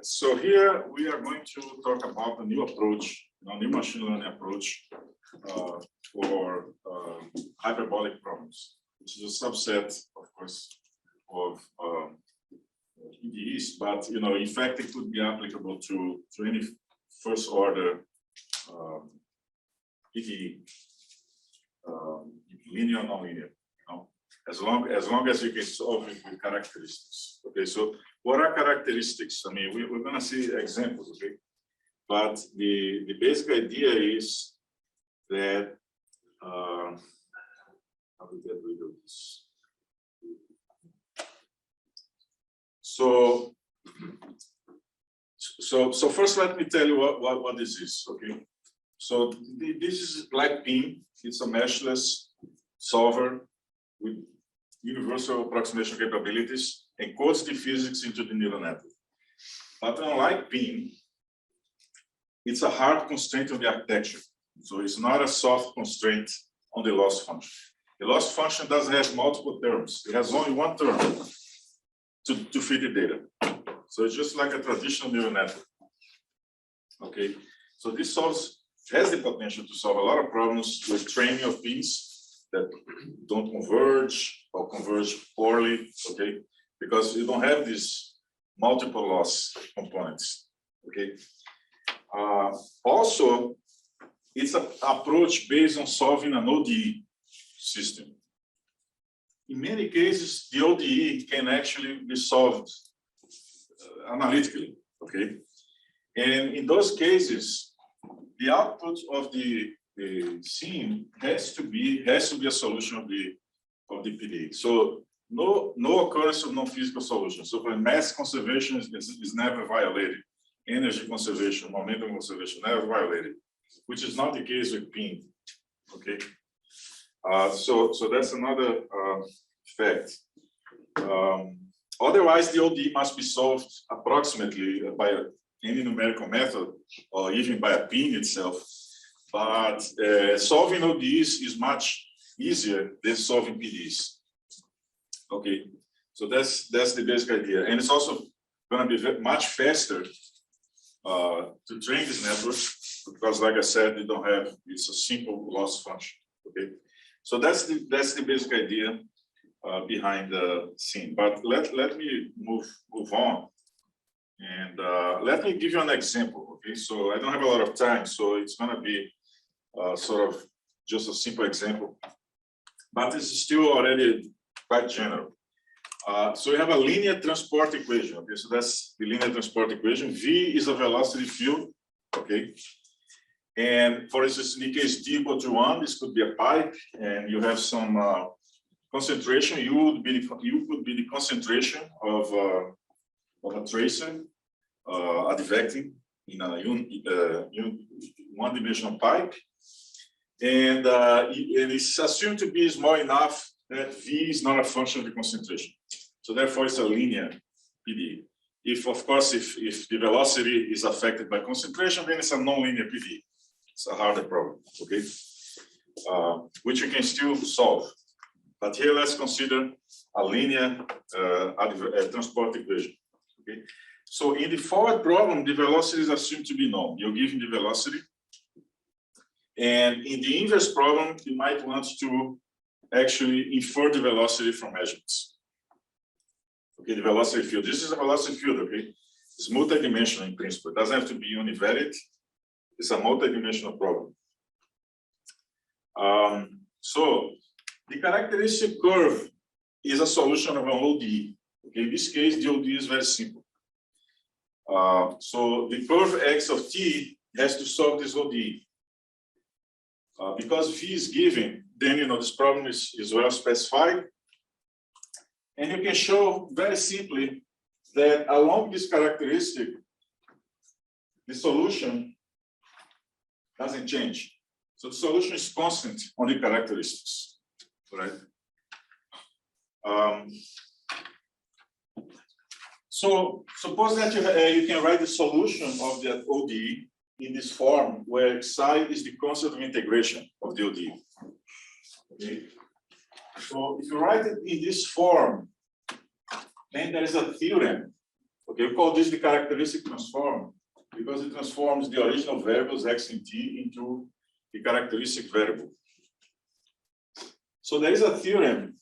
So here we are going to talk about a new approach, a new machine learning approach for hyperbolic problems, which is a subset, of course, of PDEs, but in fact, it could be applicable to any first order PDE, linear or nonlinear. As long as you can solve it with characteristics. Okay, so what are characteristics? I mean, we're going to see examples, okay? But the basic idea is that how do we get rid of this? So first, let me tell you what this is. Okay, so this is like PIN. It's a meshless solver with universal approximation capabilities, encodes the physics into the neural network. But unlike PIN, it's a hard constraint on the architecture. So it's not a soft constraint on the loss function. The loss function doesn't have multiple terms. It has only one term to feed the data. So it's just like a traditional neural network. Okay, so this has the potential to solve a lot of problems with training of PINs that don't converge or converge poorly, okay? Because you don't have these multiple loss components, okay? Also, it's an approach based on solving an ODE system. In many cases, the ODE can actually be solved analytically, okay? And in those cases, the output of the scene has to be a solution of the PDE. So no occurrence of non-physical solution. So for mass conservation is never violated. Energy conservation, momentum conservation, never violated, which is not the case with PIN. Okay. So that's another fact. Otherwise, the ODE must be solved approximately by any numerical method, or even by a PIN itself. But solving ODEs is much easier than solving PDEs. Okay, so that's the basic idea, and it's also going to be much faster to train this network because, like I said, you don't have it's a simple loss function. Okay, so that's the basic idea behind the scene. But let me move on, and let me give you an example. Okay, so I don't have a lot of time, so it's going to be sort of just a simple example, but it's still already quite general. So we have a linear transport equation. Okay, so that's the linear transport equation. V is a velocity field. Okay, and for instance, in the case d equal to 1, this could be a pipe, and you have some concentration. You could be the concentration of a tracer, advecting in a one-dimensional pipe. And it's assumed to be small enough that V is not a function of the concentration. So therefore, it's a linear PDE. Of course, if the velocity is affected by concentration, then it's a non-linear PDE. It's a harder problem, okay? Which you can still solve. But here, let's consider a linear transport equation, okay? So in the forward problem, the velocity is assumed to be known. You're given the velocity. And in the inverse problem, you might want to actually infer the velocity from measurements. Okay, the velocity field. This is a velocity field, okay? It's multidimensional in principle. It doesn't have to be univariate. It's a multidimensional problem. So the characteristic curve is a solution of an ODE. Okay, in this case, the ODE is very simple. So the curve x of t has to solve this ODE. Because V is given, then this problem is well specified. And you can show very simply that along this characteristic, the solution doesn't change. So the solution is constant on the characteristics, right? So suppose that you can write the solution of that ODE in this form, where psi is the constant of integration of the ODE. Okay. So if you write it in this form, then there is a theorem, Okay, we call this the characteristic transform because it transforms the original variables x and t into the characteristic variable. So there is a theorem,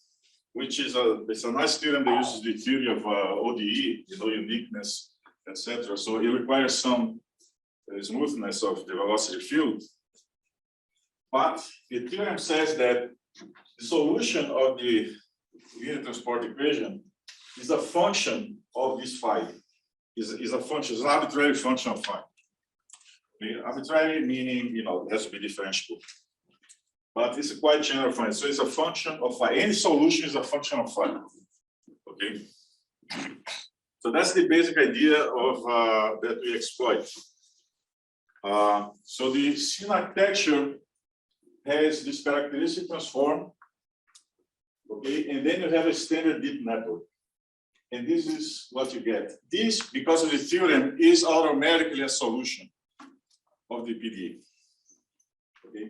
which is it's a nice theorem that uses the theory of ODE, uniqueness, etc. So it requires some smoothness of the velocity field. But the theorem says that the solution of the linear transport equation is a function of this phi. Is a function, is an arbitrary function of phi. Arbitrary meaning, it has to be differentiable. But it's a quite general function. So it's a function of phi. Any solution is a function of phi. Okay. So that's the basic idea of that we exploit. So the scene architecture has this characteristic transform. Okay, and then you have a standard deep network. And this is what you get. This, because of the theorem, is automatically a solution of the PDE. Okay.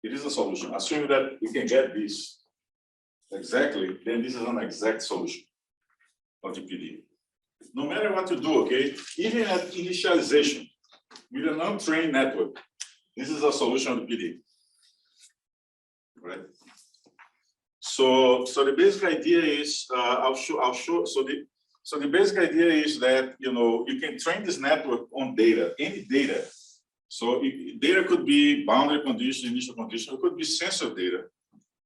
It is a solution. Assuming that we can get this exactly, then this is an exact solution of the PDE. No matter what you do, okay, even at initialization with an untrained network, this is a solution of the PDE. Right? So the basic idea is I'll show. So the basic idea is that you can train this network on data, any data. So data could be boundary condition, initial condition. It could be sensor data.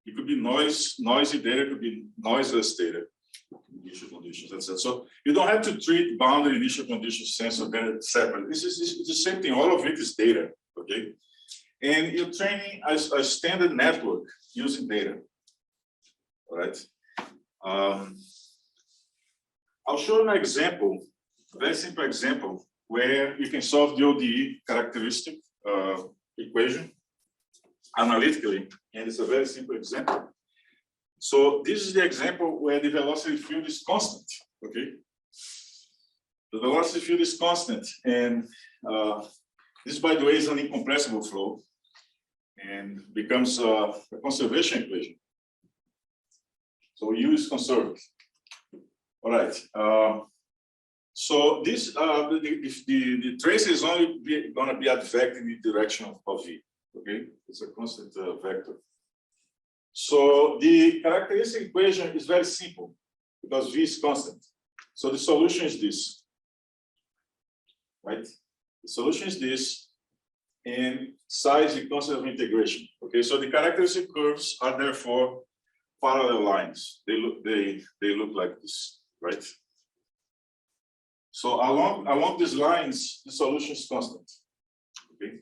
It could be noisy data. It could be noiseless data, initial conditions, etc. So you don't have to treat boundary, initial conditions, sensor data separate. It's the same thing. All of it is data. Okay, and you're training a standard network using data. All right. I'll show you an example, a very simple example, where you can solve the ODE characteristic equation analytically, and it's a very simple example. So this is the example where the velocity field is constant. Okay. The velocity field is constant, and this, by the way, is an incompressible flow, and becomes a conservation equation. So U is conserved. All right. So this the trace is only going to be advected in the direction of V. Okay, it's a constant vector. So the characteristic equation is very simple because V is constant. So the solution is this. Right. The solution is this, and psi is the constant of integration. Okay. So the characteristic curves are therefore parallel lines. They look like this, right? So along these lines, the solution is constant. Okay.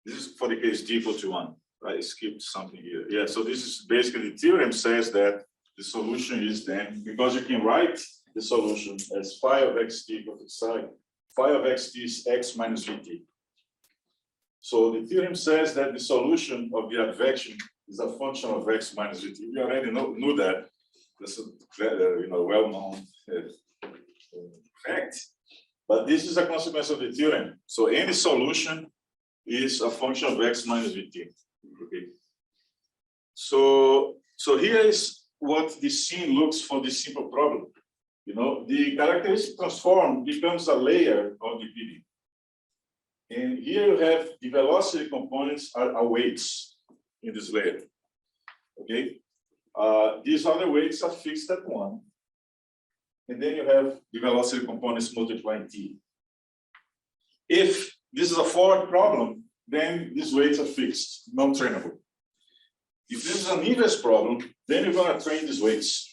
This is for the case d equal to 1. I skipped something here. Yeah. So this is basically the theorem says that the solution is then, because you can write the solution as phi of xt equal to psi. Phi of xt is x minus vt. So the theorem says that the solution of the advection is a function of x minus vt. We already knew that. That's a well-known fact. But this is a consequence of the theorem. So any solution is a function of x minus vt. Okay. So here is what the scene looks for this simple problem. The characteristic transform becomes a layer of the PDE. And here you have the velocity components are weights in this layer. Okay. These other weights are fixed at 1. And then you have the velocity components multiplying t. If this is a forward problem, then these weights are fixed, non-trainable. If this is an inverse problem, then you're going to train these weights.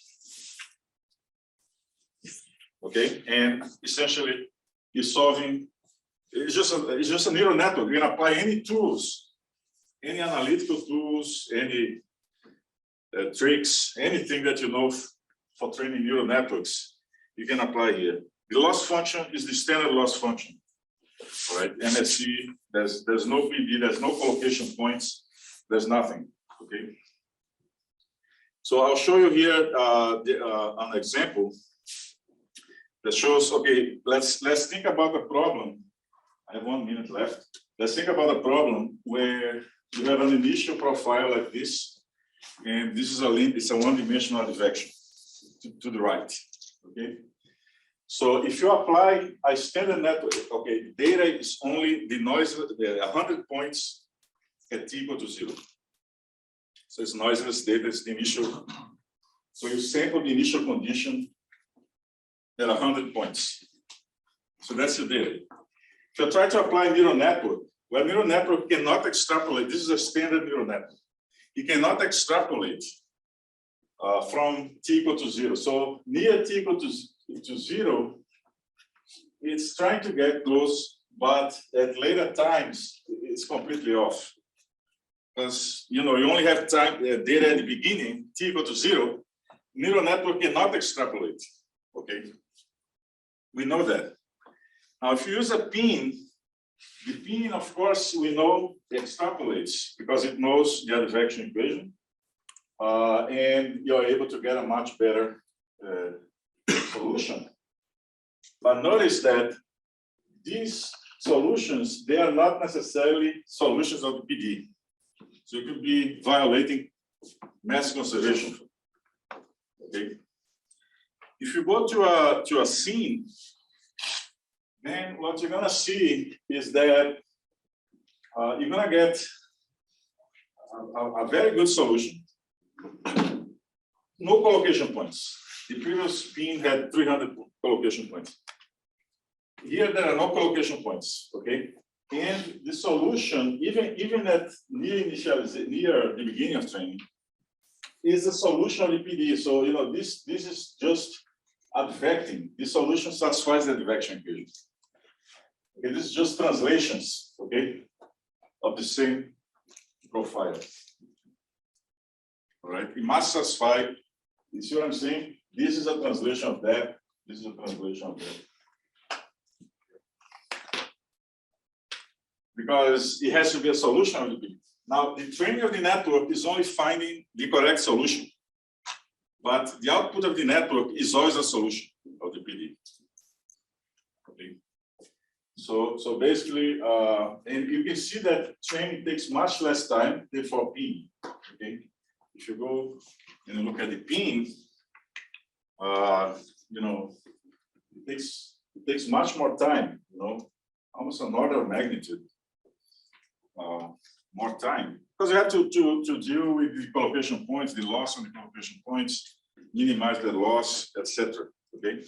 Okay, and essentially you're solving. It's just a neural network. You can apply any tools, any analytical tools, any tricks, anything that you know for training neural networks, you can apply here. The loss function is the standard loss function. All right, MSE. There's no PD. There's no collocation points. There's nothing. Okay. So I'll show you here an example that shows. Okay, let's think about a problem. I have 1 minute left. Let's think about a problem where you have an initial profile like this, and this is it's a one-dimensional advection. to the right. Okay. So if you apply a standard network, okay, data is only the noise, the 100 points at t equal to 0. So it's noiseless data, it's the initial. So you sample the initial condition at 100 points. So that's the data. If you try to apply a neural network, well, neural network cannot extrapolate. This is a standard neural network. You cannot extrapolate from t equal to 0. So near t equal to 0, it's trying to get close, but at later times, it's completely off. Because you only have time data at the beginning, t equal to 0. Neural network cannot extrapolate. Okay, we know that. Now, if you use a pin, the pin, of course, we know extrapolates because it knows the advection equation, and you're able to get a much better solution. But notice that these solutions, they are not necessarily solutions of the PD. So you could be violating mass conservation. Okay. If you go to a scene, then what you're gonna see is that you're gonna get a very good solution. No collocation points. The previous pin had 300 collocation points. Here there are no collocation points. Okay, and the solution, even at near the beginning of training, is a solution of the PD. So this is just advecting. The solution satisfies the advection equation. Okay, this is just translations, okay, of the same profile. All right, it must satisfy. You see what I'm saying? This is a translation of that. This is a translation of that. Because it has to be a solution of the PD. Now, the training of the network is only finding the correct solution, but the output of the network is always a solution of the PD. Okay. So basically, and you can see that training takes much less time than for PIN. Okay. If you go and look at the PIN, it takes much more time. Almost an order of magnitude. More time, because you have to deal with the collocation points, the loss on the collocation points, minimize the loss, etc. Okay,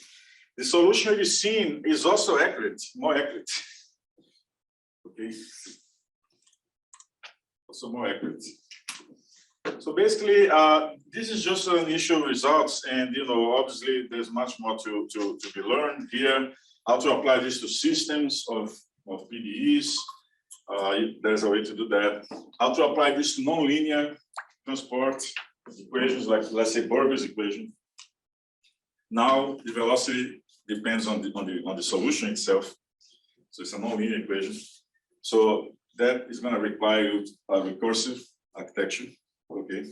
the solution we've seen is also accurate, more accurate. Okay, also more accurate. So basically, this is just an initial results, and obviously there's much more to be learned here. How to apply this to systems of PDEs. There's a way to do that. How to apply this to nonlinear transport equations, like let's say Burger's equation. Now the velocity depends on the solution itself. So it's a nonlinear equation. So that is going to require a recursive architecture. Okay.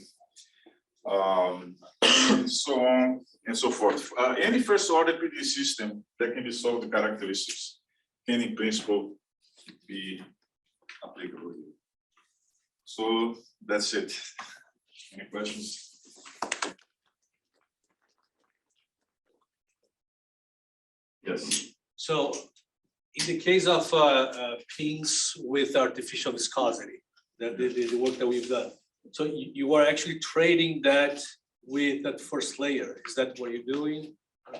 So on and so forth. Any first order PDE system that can be solved with characteristics can in principle be applicable. So that's it. Any questions? Yes. So in the case of pins with artificial viscosity, the work that we've done, so you are actually trading that with that first layer. Is that what you're doing?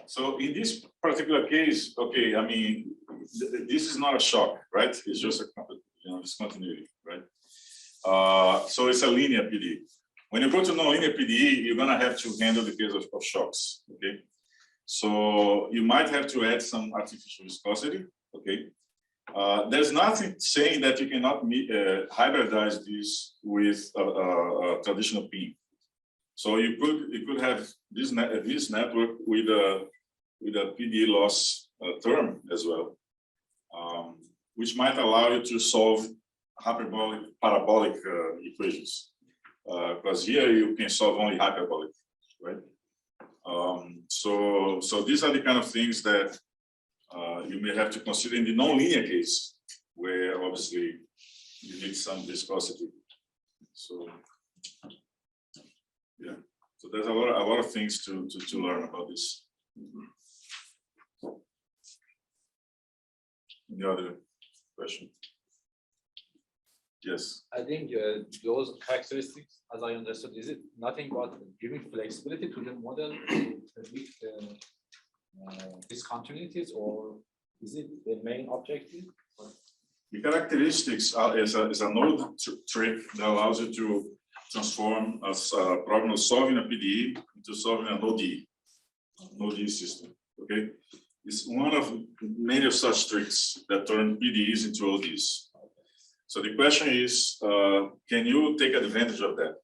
So in this particular case, okay, I mean, this is not a shock, right? It's just a discontinuity, right? So it's a linear PDE. When you go to nonlinear PDE, you're gonna have to handle the case of shocks, okay? So you might have to add some artificial viscosity, okay? There's nothing saying that you cannot hybridize this with a traditional PIN. So you could have this network with a PDE loss term as well, which might allow you to solve parabolic equations. Because here you can solve only hyperbolic, right? So these are the kind of things that you may have to consider in the nonlinear case, where obviously you need some viscosity. So yeah. So there's a lot of things to learn about this. Any other question? Yes. I think those characteristics, as I understood, is it nothing but giving flexibility to the model to predict discontinuities, or is it the main objective? The characteristics is a node trick that allows you to transform a problem of solving a PDE into solving an ODE system. Okay, it's one of many of such tricks that turn PDEs into ODs. So the question is, can you take advantage of that?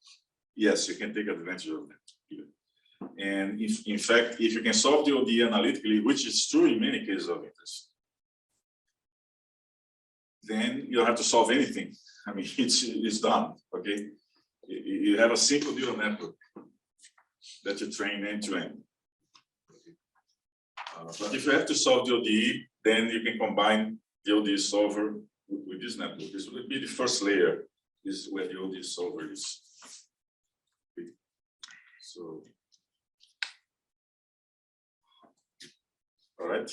Yes, you can take advantage of that. And if, in fact, if you can solve the ODE analytically, which is true in many cases of interest, then you don't have to solve anything. I mean, it's done, okay? You have a simple neural network that you train end to end. But if you have to solve the ODE, then you can combine the ODE solver with this network. This will be the first layer. This is where the ODE solver is. Okay. So, all right.